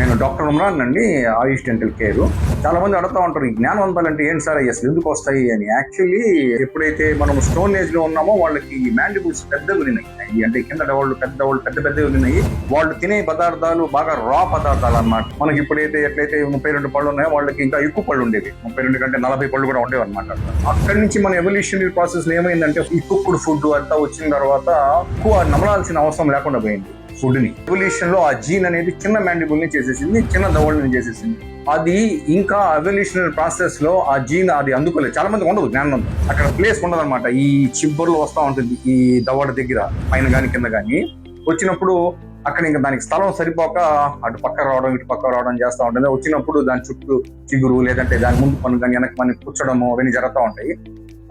నేను డాక్టర్ ఉమ్రాన్ అండి, ఆయుష్ dental care. చాలా మంది అడుగుతా ఉంటారు, ఈ జ్ఞానవంతాలు అంటే ఏంటి సార్, అసలు ఎందుకు వస్తాయి అని. యాక్చువల్లీ ఎప్పుడైతే మనం స్టోన్ ఏజ్ లో ఉన్నామో వాళ్ళకి మ్యాండిబుల్స్ పెద్దగా ఉన్నాయి, అంటే కింద పెద్దవి ఉన్నాయి. వాళ్ళు తినే పదార్థాలు బాగా రా పదార్థాలు అన్నమాట. మనకి ఇప్పుడైతే ఎట్లయితే 32 పళ్ళు ఉన్నాయో వాళ్ళకి ఇంకా ఎక్కువ పళ్ళు ఉండేవి, 32 కంటే 40 పళ్ళు కూడా ఉండేవి అనమాట. అక్కడి నుంచి మన ఎవల్యూషనరీ ప్రాసెస్ లో ఏమైందంటే ఈ కుక్డ్ ఫుడ్ అంతా వచ్చిన తర్వాత ఎక్కువ నమలాల్సిన అవసరం లేకుండా పోయింది ఫుడ్ ని. ఎవల్యూషన్ లో ఆ జీన్ అనేది చిన్న మ్యాండిబుల్ ని చేసేసింది, చిన్న దవడని చేసేసింది. అది ఇంకా ఎవల్యూషనరీ ప్రాసెస్ లో ఆ జీన్ అది అందుకోలేదు. చాలా మంది ఉండదు జ్ఞానం, అక్కడ ప్లేస్ ఉండదు అనమాట. ఈ చిబ్బర్లు వస్తూ ఉంటుంది ఈ దవడ దగ్గర, పైన గాని కింద గాని వచ్చినప్పుడు అక్కడ ఇంకా దానికి స్థలం సరిపోక అటు పక్క రావడం ఇటు పక్క రావడం చేస్తూ ఉంటుంది. వచ్చినప్పుడు దాని చుట్టూ చిగురు లేదంటే దాని ముందు పన్ను కానీ వెనక పన్ను కూర్చోడము అవన్నీ జరుగుతూ ఉంటాయి.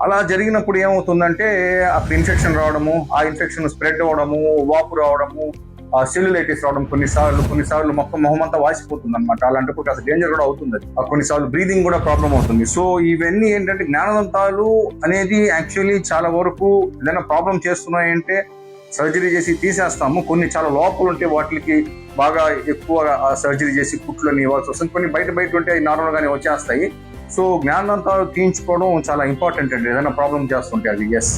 అలా జరిగినప్పుడు ఏమవుతుందంటే అక్కడ ఇన్ఫెక్షన్ రావడము, ఆ ఇన్ఫెక్షన్ స్ప్రెడ్ అవ్వడము, వాపు రావడము, సెల్యులైటిస్ రావడం, కొన్నిసార్లు మొత్తం మొహం అంతా వాసిపోతుంది అనమాట. అలాంటప్పుడు కాస్త డేంజర్ కూడా అవుతుంది. కొన్నిసార్లు బ్రీదింగ్ కూడా ప్రాబ్లం అవుతుంది. సో ఇవన్నీ ఏంటంటే జ్ఞానదంతాలు అనేది యాక్చువల్లీ చాలా వరకు ఏదైనా ప్రాబ్లం చేస్తున్నాయంటే సర్జరీ చేసి తీసేస్తాము. కొన్ని చాలా లోపలు ఉంటే వాటికి బాగా ఎక్కువ సర్జరీ చేసి కుట్లని ఇవ్వాల్సి వస్తుంది. కొన్ని బయట ఉంటే అవి నార్మల్ గానే వచ్చేస్తాయి. సో జ్ఞానదంతాలు తీయించుకోవడం చాలా ఇంపార్టెంట్ అండి, ఏదైనా ప్రాబ్లం చేస్తుంటే అది. ఎస్.